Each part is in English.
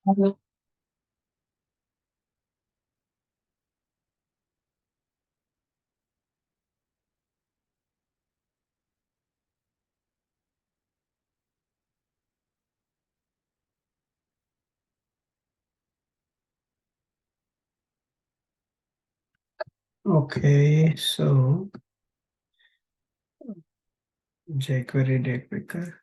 Hello. Okay, so jQuery DatePicker.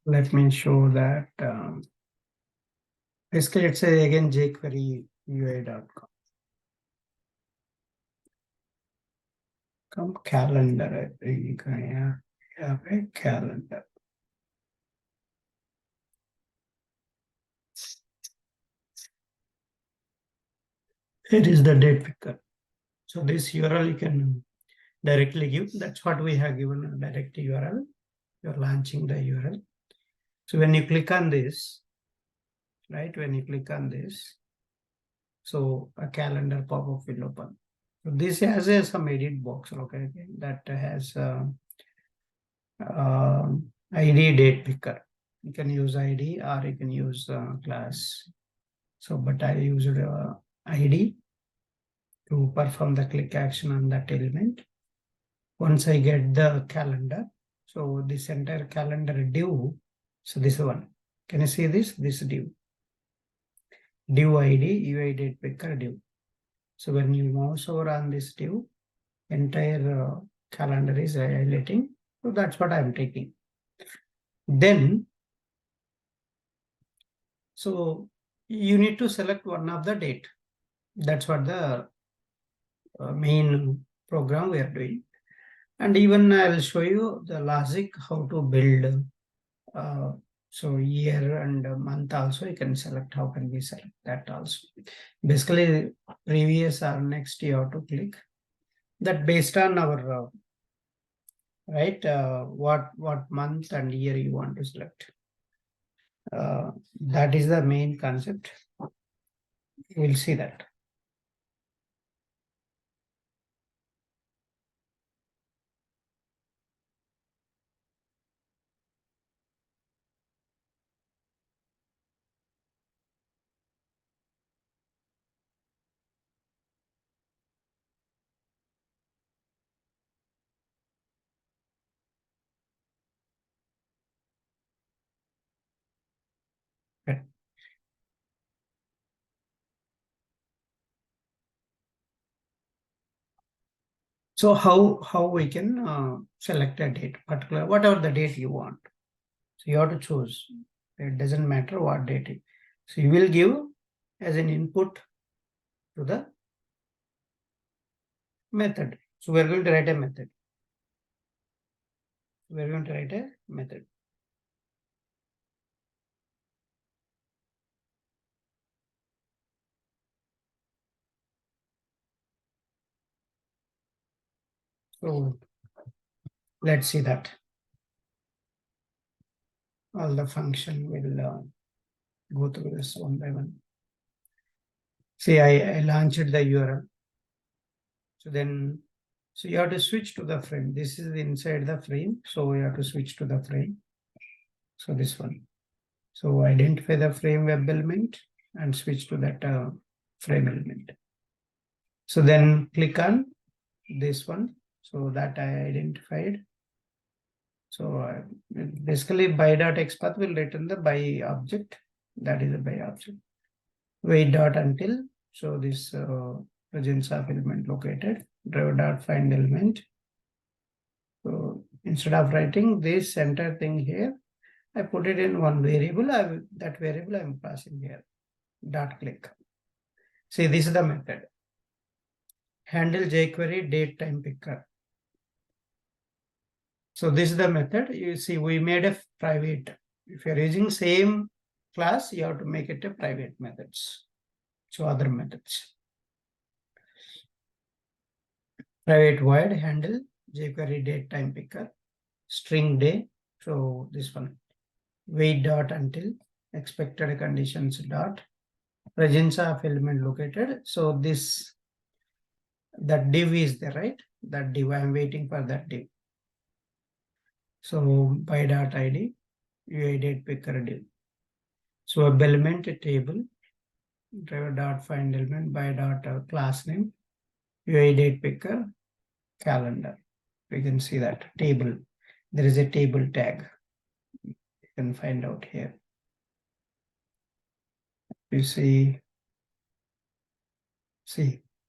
Let me show that. Basically, it's again jQuery UI.com. Come calendar, I think. Yeah, a calendar. It is the date picker. So this URL you can directly give. That's what we have given a direct URL. You're launching the URL. So when you click on this, right? When you click on this, so a calendar pop-up will open. So this has some edit box, okay, that has ID date picker. You can use ID or you can use class. So, but I used ID to perform the click action on that element. Once I get the calendar, so this entire calendar div, so this one, can you see this? This div ID, UI date picker div. So when you mouse over on this div, entire calendar is highlighting. So that's what I'm taking. Then, so you need to select one of the date. That's what the main program we are doing. And even I will show you the logic, how to build. So year and month also you can select. How can we select that also? Basically, previous or next you have to click. That based on our right what month and year you want to select. That is the main concept. We'll see that. Okay. So how we can select a date, particular whatever the date you want. So you have to choose. It doesn't matter what date. So you will give as an input to the method. So we're going to write a method. We're going to write a method. So let's see that. All the function will go through this one by one. See, I launched the URL. So then, so you have to switch to the frame. This is inside the frame. So we have to switch to the frame. So this one. So identify the frame web element and switch to that frame element. So then click on this one. So that I identified. So basically by.xpath will return the by object. That is a by object. Wait dot until. So this presence of element located. Driver dot find element. So instead of writing this entire thing here, I put it in one variable. That variable I'm passing here. Dot click. See, this is the method. Handle jQuery date time picker. So this is the method. You see, we made a private. If you're using same class, you have to make it a private methods. So other methods. Private void handle jQuery date time picker, string day, So this one, wait dot until expected conditions dot presence of element located. So this, that div is there, right? That div, I'm waiting for that div. So by dot id, UI date picker div. So a element table, driver dot find element by dot class name, UI date picker, calendar. We can see that table. There is a table tag. You can find out here. You see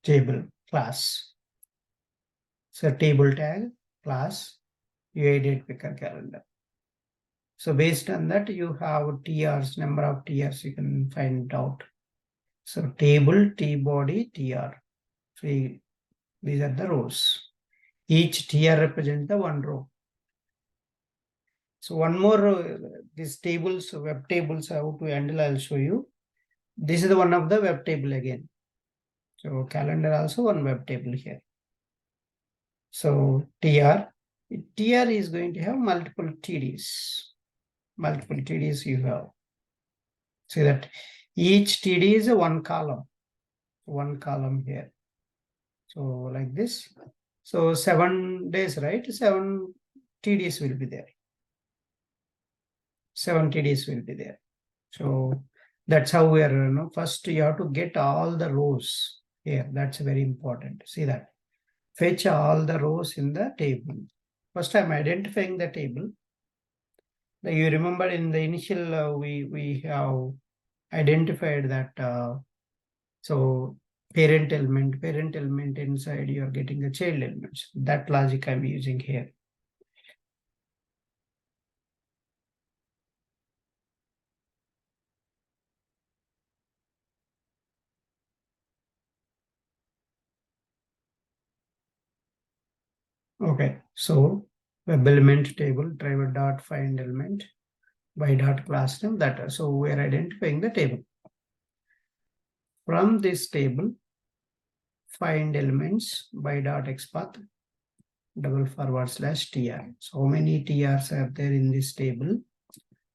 table class. So table tag class UI date picker calendar. So based on that, you have TRs, number of TRs you can find out. So table, T body, TR. So these are the rows. Each TR represents the one row. So one more, these tables, web tables, how to handle, I'll show you. This is the one of the web table again. So calendar also one web table here. So TR is going to have multiple TDs. Multiple TDs you have. See that each TD is a one column here. So like this. So 7 days, right? 7 TDs will be there. 7 TDs will be there. So that's how we are, first you have to get all the rows here. That's very important. See that. Fetch all the rows in the table. First I'm identifying the table. You remember in the initial, we have identified that, so parent element inside, you are getting the child elements. That logic I'm using here. Okay, so web element table, driver dot find element by dot class name, that. So we are identifying the table. From this table, find elements by dot xpath /tr. So how many TRs are there in this table?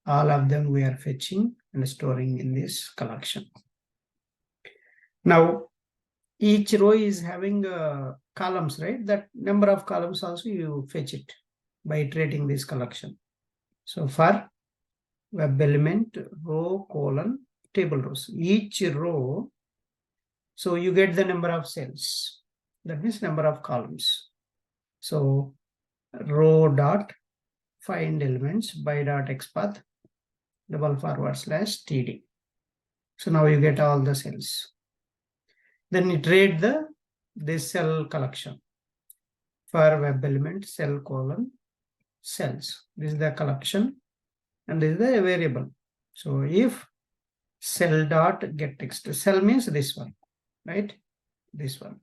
All of them we are fetching and storing in this collection. Now, each row is having columns, right? That number of columns also you fetch it by iterating this collection. So for web element row colon table rows, each row, so you get the number of cells. That means number of columns. So row dot find elements by dot xpath /td. So now you get all the cells. Then iterate this cell collection for web element cell colon cells. This is the collection and this is the variable. So if cell dot get text, cell means this one, right? This one.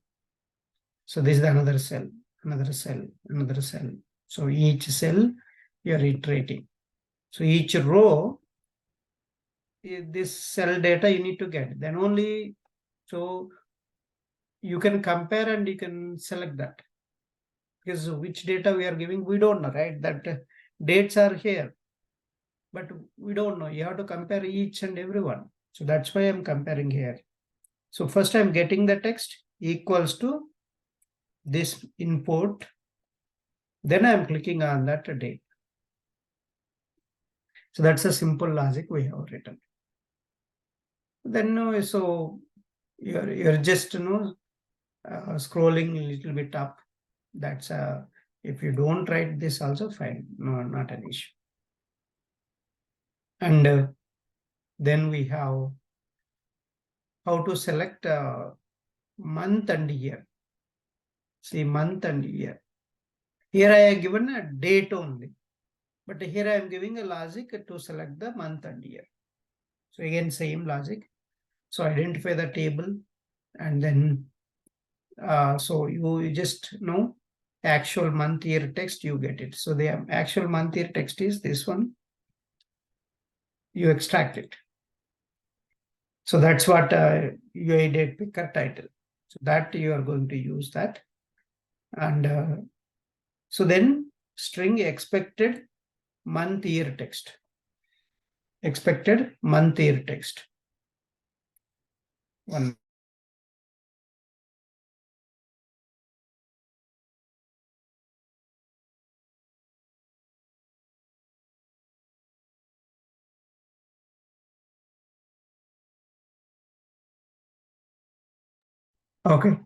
So this is another cell, another cell, another cell. So each cell you are iterating. So each row, this cell data you need to get. Then only, so you can compare and you can select that. Because which data we are giving, we don't know, right? That dates are here, but we don't know. You have to compare each and every one. So that's why I'm comparing here. So first I'm getting the text equals to this input. Then I'm clicking on that date. So that's a simple logic we have written. Then so you're just scrolling a little bit up. That's if you don't write this also fine, no, not an issue. And then we have how to select month and year. See, month and year. Here I have given a date only, but here I am giving a logic to select the month and year. So again, same logic. So identify the table, and then so you just know actual month year text, you get it. So the actual month year text is this one. You extract it. So that's what UI date picker title. So that you are going to use that. And so then string expected month year text. Expected month year text. One. Okay.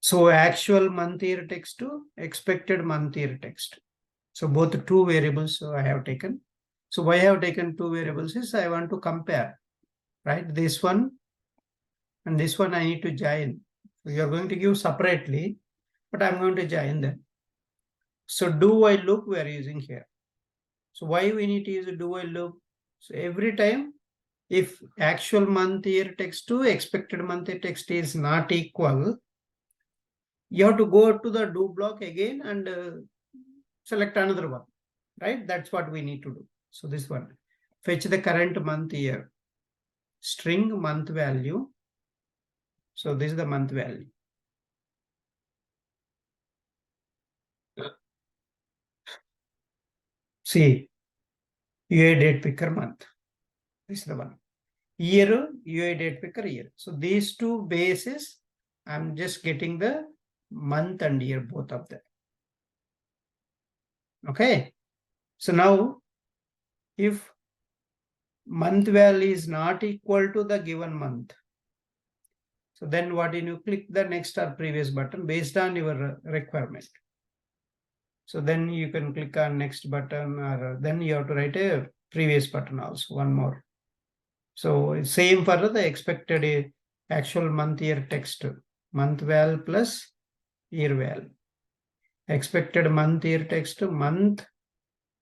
So actual month year text to expected month year text. So both two variables I have taken. So why I have taken two variables is I want to compare, right? This one and this one I need to join. So you are going to give separately, but I'm going to join them. So do while loop we are using here. So why we need to use a do while loop? So every time if actual month year text to expected month year text is not equal, you have to go to the do block again and select another one, right? That's what we need to do. So this one, fetch the current month year, string month value. So this is the month value. See, UI date picker month. This is the one. Year, UI date picker year. So these two bases, I'm just getting the month and year, both of them. Okay. So now, if month value is not equal to the given month, so then what do you click the next or previous button based on your requirement. So then you can click on next button, or then you have to write a previous button also, one more. So same for the expected actual month year text, month val plus year val. Expected month year text, month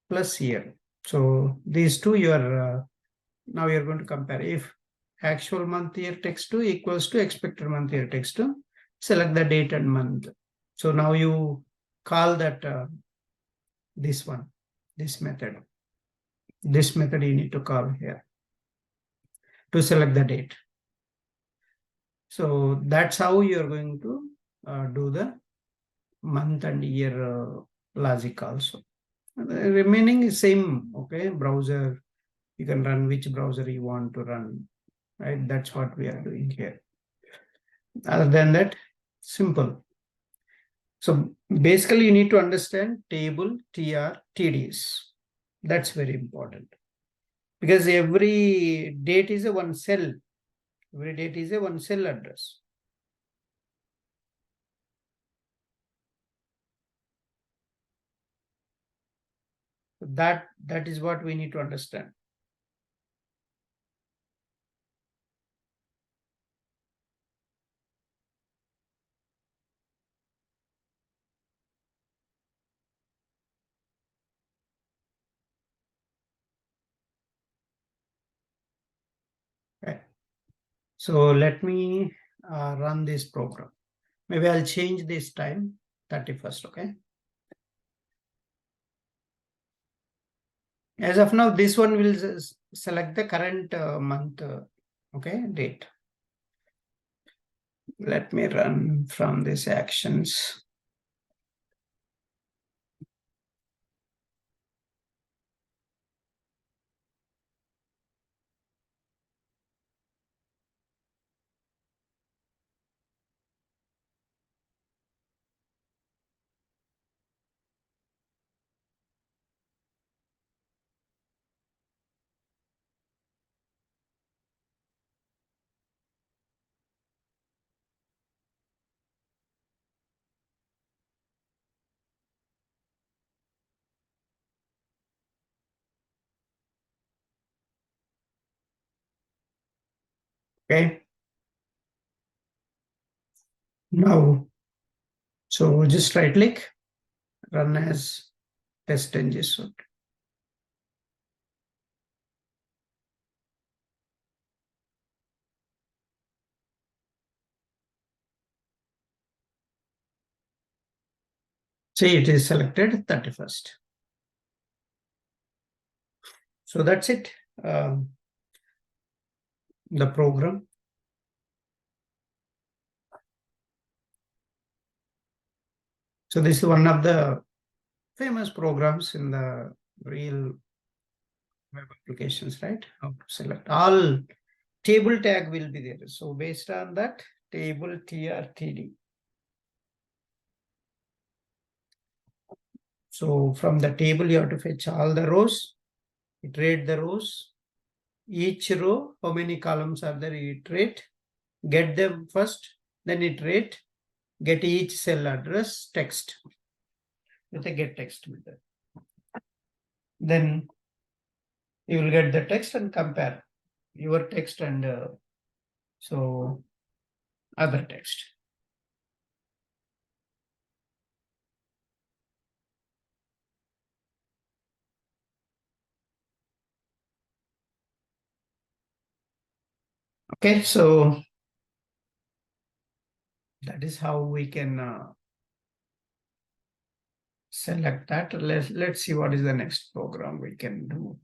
plus year. So these two you are now you're going to compare. If actual month year text to equals to expected month year text to, select the date and month. So now you call that this one, this method. This method you need to call here to select the date. So that's how you're going to do the month and year logic also. The remaining is same, okay? Browser, you can run which browser you want to run, right? That's what we are doing here. Other than that, simple. So basically you need to understand table, TR, TDs. That's very important. Because every date is a one cell. Every date is a one cell address. That is what we need to understand. Okay. So let me run this program. Maybe I'll change this time, 31st, okay? As of now, this one will select the current month, okay, date. Let me run from these actions. Okay. Now, so just right click, run as TestNG suite. See, it is selected 31st. So that's it. The program. So this is one of the famous programs in the real web applications, right? How to select all table tag will be there. So based on that table trtd. So from the table, you have to fetch all the rows, iterate the rows. Each row, how many columns are there, iterate, get them first, then iterate, get each cell address text with a get text method. Then you will get the text and compare your text and so other text. Okay, so that is how we can select that. Let's see what is the next program we can do.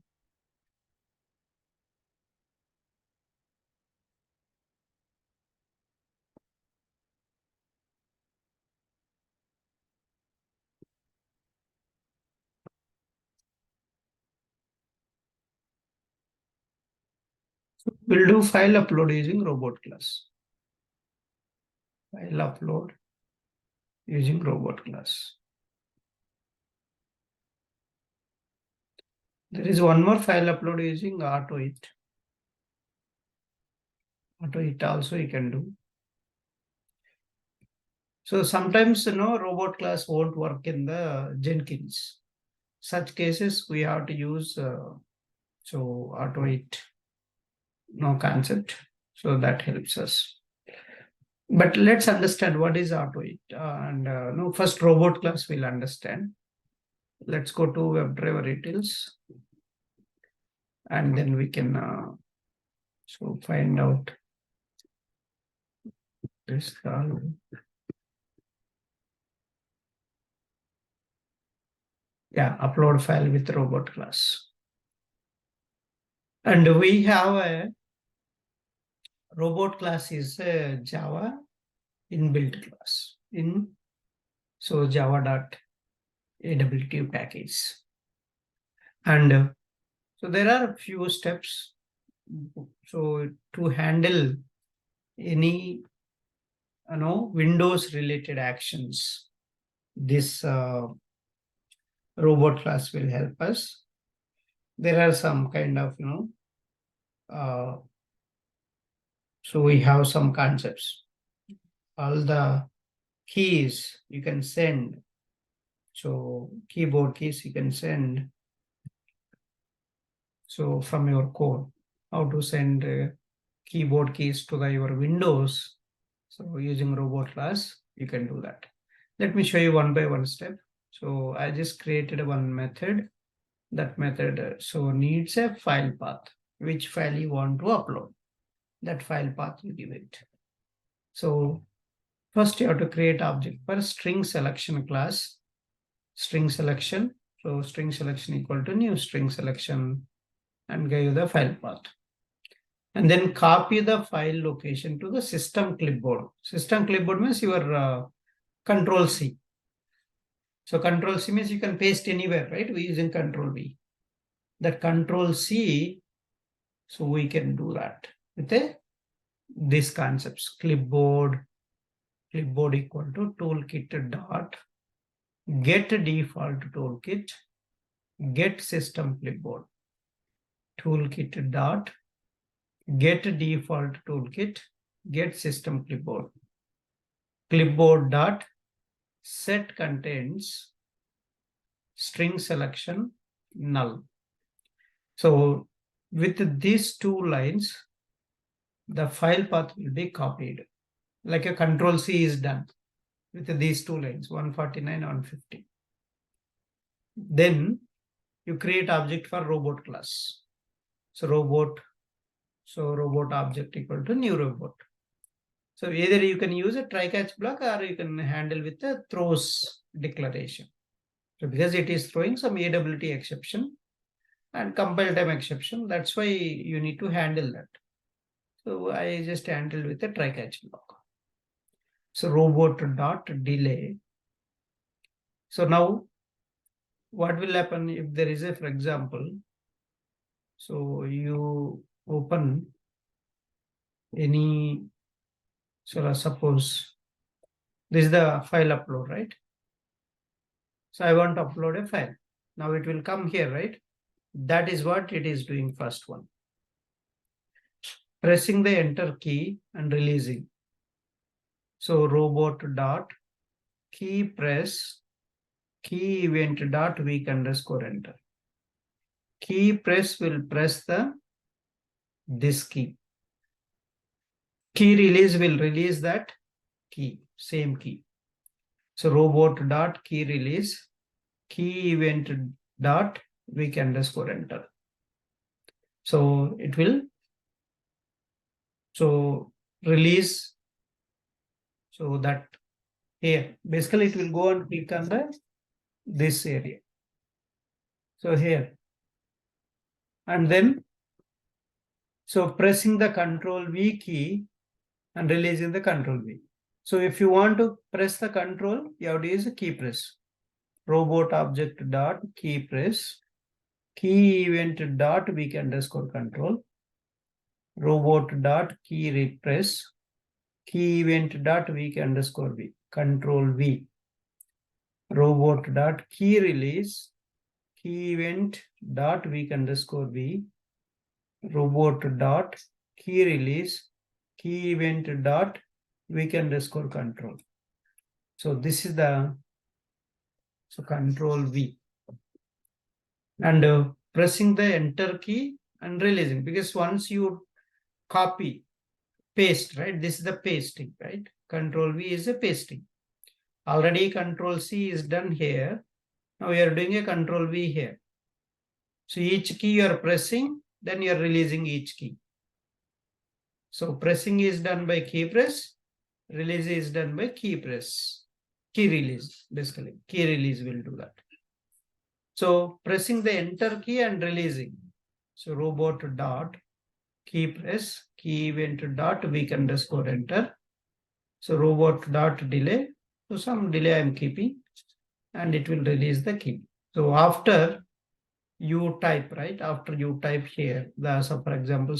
We'll do file upload using robot class. File upload using robot class. There is one more file upload using AutoIt. AutoIt also you can do. So sometimes robot class won't work in the Jenkins. Such cases we have to use so AutoIt concept. So that helps us. But let's understand what is AutoIt. And first robot class we'll understand. Let's go to WebDriver utils. And then we can so find out this. Yeah, upload file with robot class. And we have a robot class is a Java inbuilt class in so java.awt package. And so there are a few steps. So to handle any Windows related actions, this robot class will help us. There are some kind of so we have some concepts. All the keys you can send. So keyboard keys you can send. So from your code, how to send keyboard keys to your Windows. So using robot class, you can do that. Let me show you one by one step. So I just created one method. That method so needs a file path. Which file you want to upload? That file path you give it. So first you have to create object for string selection class. String selection. So string selection equal to new string selection and give the file path. And then copy the file location to the system clipboard. System clipboard means your Control C. So Control C means you can paste anywhere, right? We're using Control V. That Control C, so we can do that with these concepts. Clipboard equal to toolkit dot get default toolkit get system clipboard. Toolkit dot get default toolkit get system clipboard. Clipboard dot set contains string selection null. So with these two lines, the file path will be copied. Like a Control C is done with these two lines, 149 and 150. Then you create object for robot class. So robot object equal to new robot. So either you can use a try-catch block or you can handle with the throws declaration. So because it is throwing some AWT exception and compile time exception, that's why you need to handle that. So I just handled with a try-catch block. So robot dot delay. So now what will happen if there is a, for example, so you open any, so suppose this is the file upload, right? So I want to upload a file. Now it will come here, right? That is what it is doing first one. Pressing the enter key and releasing. So robot dot key press key event dot week underscore enter. Key press will press this key. Key release will release that key, same key. So robot dot key release key event dot week underscore enter. So it will release, so that here basically it will go and click on this area. So here, and then so pressing the Control V key and releasing the Control V. So if you want to press the control, you have to use a key press. Robot object dot key press key event dot week underscore control. Robot dot key repress key event dot week underscore V. Control V. Robot dot key release key event dot week underscore V. Robot dot key release key event dot week underscore control. So this is the Control V, and pressing the enter key and releasing, because once you copy paste, right, this is the pasting, right? Control V is a pasting. Already Control C is done here. Now we are doing a Control V here. So each key you are pressing, then you are releasing each key. So pressing is done by key press, release is done by key press, key release, basically. Key release will do that. So pressing the enter key and releasing. So robot dot key press key event dot week underscore enter. So robot dot delay. So some delay I'm keeping, and it will release the key. So after you type, right? After you type here, so for example,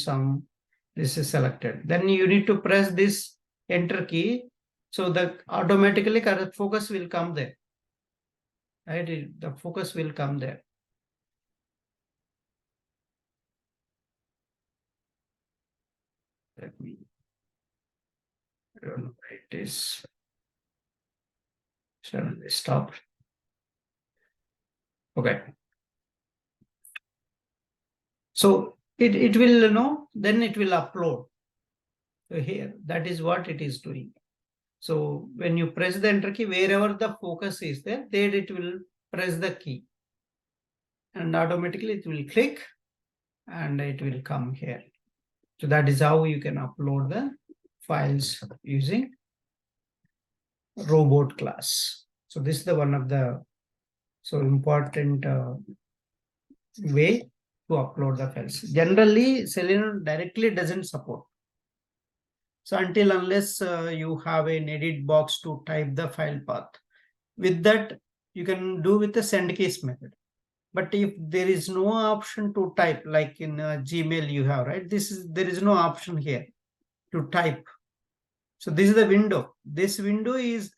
this is selected. Then you need to press this enter key. So that automatically correct focus will come there. Right? The focus will come there. Let me, I don't know where it is. Suddenly stopped. Okay. So it will, then it will upload. So here, that is what it is doing. So when you press the enter key, wherever the focus is there it will press the key. And automatically it will click and it will come here. So that is how you can upload the files using robot class. So this is the one of the important way to upload the files. Generally, Selenium directly doesn't support. So until unless you have an edit box to type the file path. With that, you can do with the send case method. But if there is no option to type, like in Gmail you have, right? There is no option here to type. So this is the window. This window is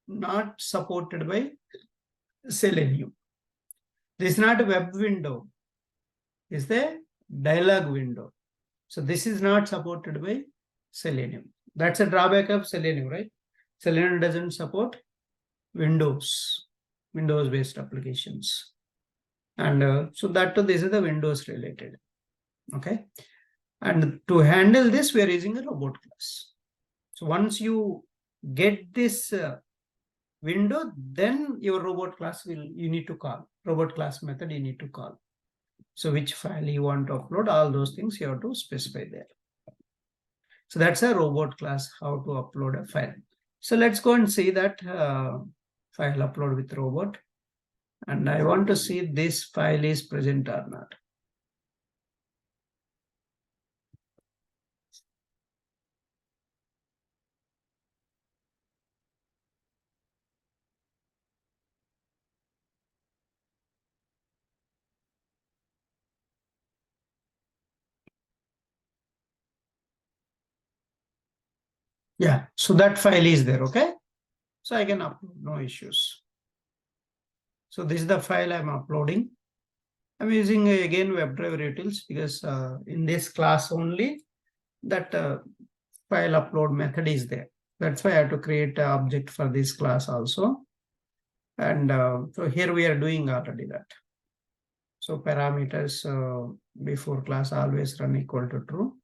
not supported by Selenium. This is not a web window. It's the dialog window. So this is not supported by Selenium. That's a drawback of Selenium, right? Selenium doesn't support Windows-based applications. And so this is the Windows related. Okay. And to handle this, we are using a robot class. So once you get this window, then your robot class you need to call. Robot class method you need to call. So which file you want to upload, all those things you have to specify there. So that's a robot class, how to upload a file. So let's go and see that file upload with robot. And I want to see this file is present or not. Yeah, so that file is there, okay? So I can upload, no issues. So this is the file I'm uploading. I'm using again WebDriver utils because in this class only that file upload method is there. That's why I have to create an object for this class also. And so here we are doing already that. So parameters before class always run equal to true.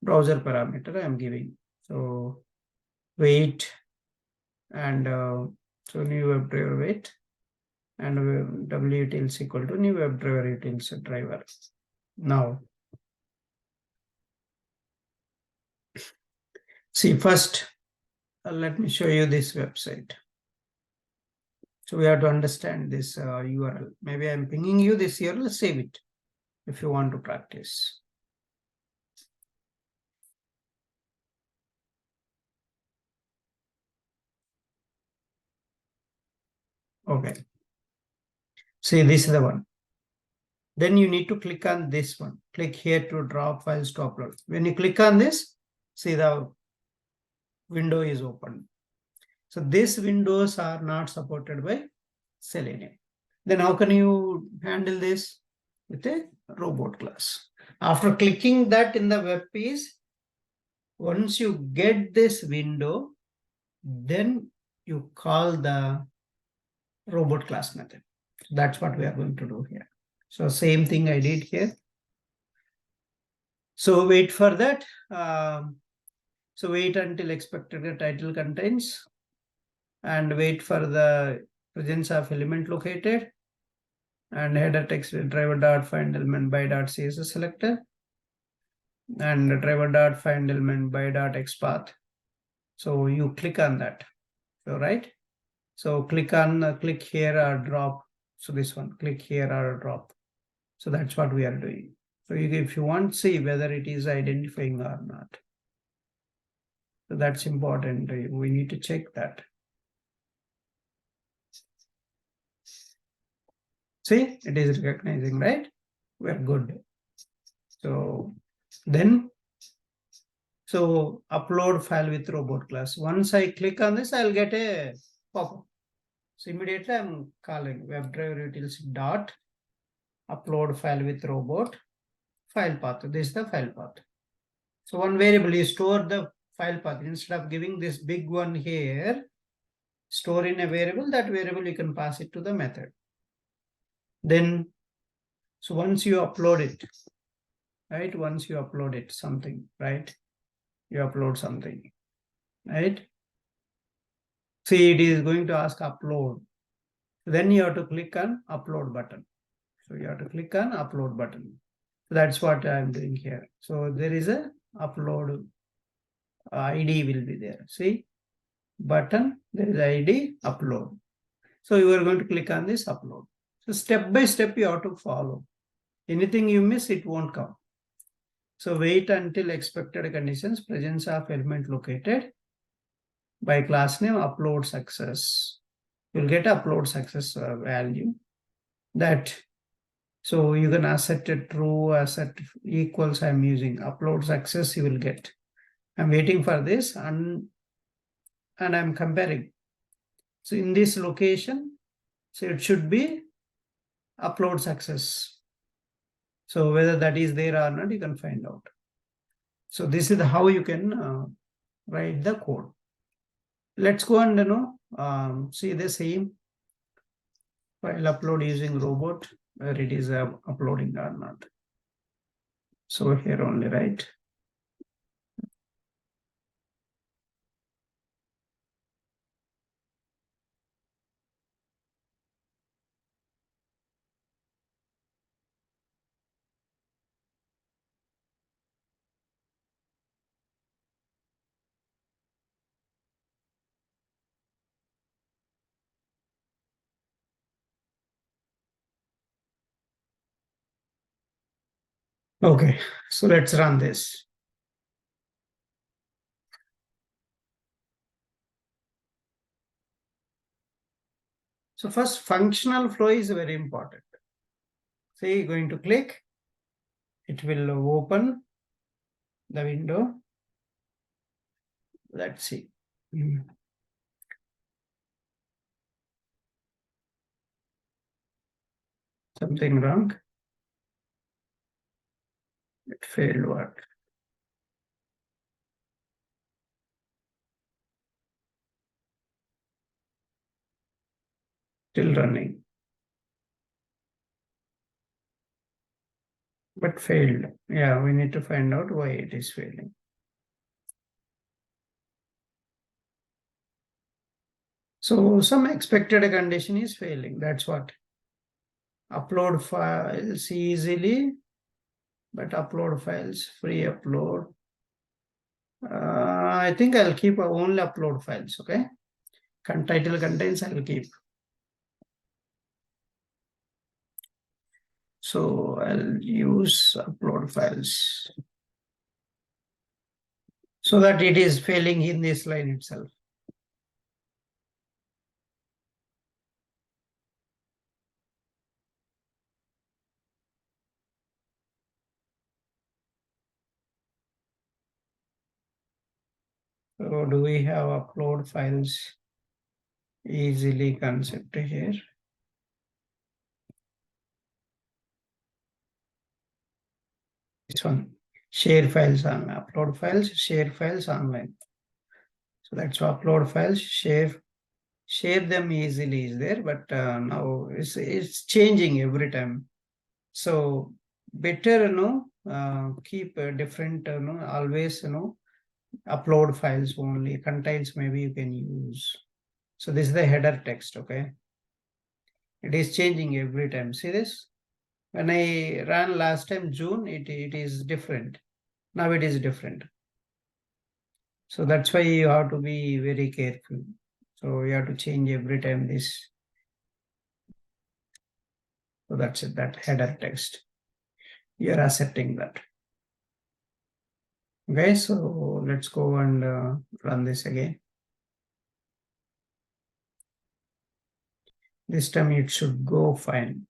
Browser parameter I'm giving. So wait and so new WebDriver wait and WUtils equal to new WebDriver utils driver. Now, see first, let me show you this website. So we have to understand this URL. Maybe I'm pinging you this URL, save it if you want to practice. Okay. See, this is the one. Then you need to click on this one. Click here to drop files to upload. When you click on this, see the window is open. So these windows are not supported by Selenium. Then how can you handle this? With a robot class. After clicking that in the web page, once you get this window, then you call the robot class method. That's what we are going to do here. So same thing I did here. So wait for that. So wait until expected title contains and wait for the presence of element located and header text driver dot find element by dot CSS selector and driver dot find element by dot XPath. So you click on that. So right. So click on click here or drop. So this one, click here or drop. So that's what we are doing. So if you want to see whether it is identifying or not. So that's important. We need to check that. See, it is recognizing, right? We're good. So then, so upload file with robot class. Once I click on this, I'll get a pop-up. So immediately I'm calling WebDriver utils dot upload file with robot file path. This is the file path. So one variable is store the file path. Instead of giving this big one here, store in a variable, that variable you can pass it to the method. Then, so once you upload it, right? Once you upload it, something, right? You upload something, right? See, it is going to ask upload. Then you have to click on upload button. So you have to click on upload button. So that's what I'm doing here. So there is a upload ID will be there. See, button, there is ID upload. So you are going to click on this upload. So step by step you have to follow. Anything you miss, it won't come. So wait until expected conditions, presence of element located by class name upload success. You'll get upload success value that. So you can set it true, set equals I'm using upload success you will get. I'm waiting for this and I'm comparing. So in this location, so it should be upload success. So whether that is there or not, you can find out. So this is how you can write the code. Let's go and see the same file upload using robot where it is uploading or not. So here only, right? Okay, so let's run this. So first, functional flow is very important. See, going to click, it will open the window. Let's see. Something wrong. It failed what? Still running. But failed. Yeah, we need to find out why it is failing. So some expected condition is failing. That's what. Upload files easily, but upload files, free upload. I think I'll keep only upload files, okay? Title contains I'll keep. So I'll use upload files so that it is failing in this line itself. So do we have upload files easily concept here? This one, share files on upload files, share files online. So that's upload files, share them easily is there, but now it's changing every time. So better, keep different, always, upload files only, contains maybe you can use. So this is the header text, okay? It is changing every time. See this? When I ran last time June, it is different. Now it is different. So that's why you have to be very careful. So you have to change every time this. So that's it, that header text. You're accepting that. Okay, so let's go and run this again. This time it should go fine.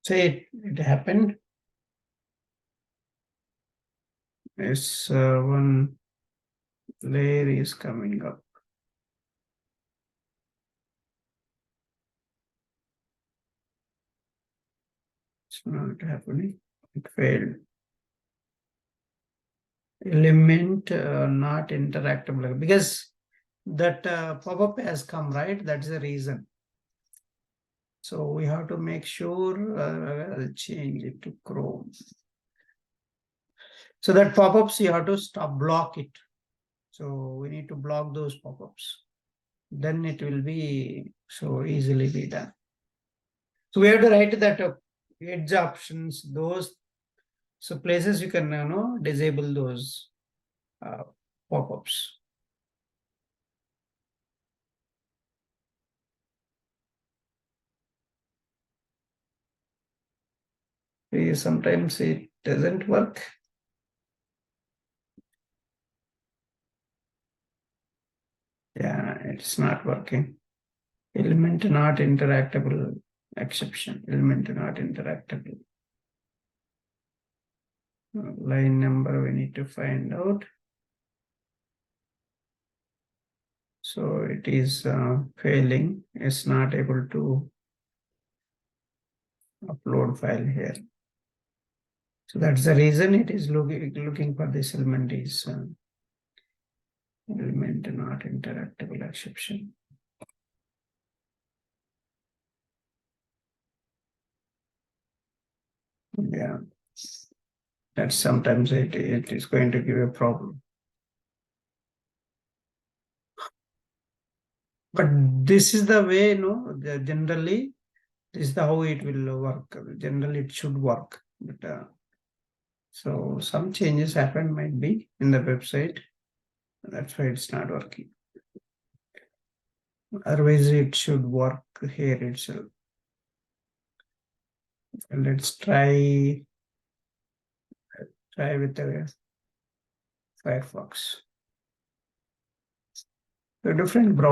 Say it happened. Yes, one layer is coming up. It's not happening. It failed. Element not interactable because that pop-up has come, right? That's the reason. So we have to make sure I'll change it to Chrome. So that pop-ups you have to stop, block it. So we need to block those pop-ups. Then it will be so easily be done. So we have to write that edge options, those so places you can disable those pop-ups. Sometimes it doesn't work. Yeah, it's not working. Element not interactable exception. Element not interactable. Line number we need to find out. So it is failing. It's not able to upload file here. So that's the reason it is looking for this element is element not interactable exception. Yeah, that sometimes it is going to give a problem. But this is the way, generally, this is how it will work. Generally, it should work. But so some changes happen might be in the website. That's why it's not working. Otherwise, it should work here itself. Let's try with the Firefox. A different browser.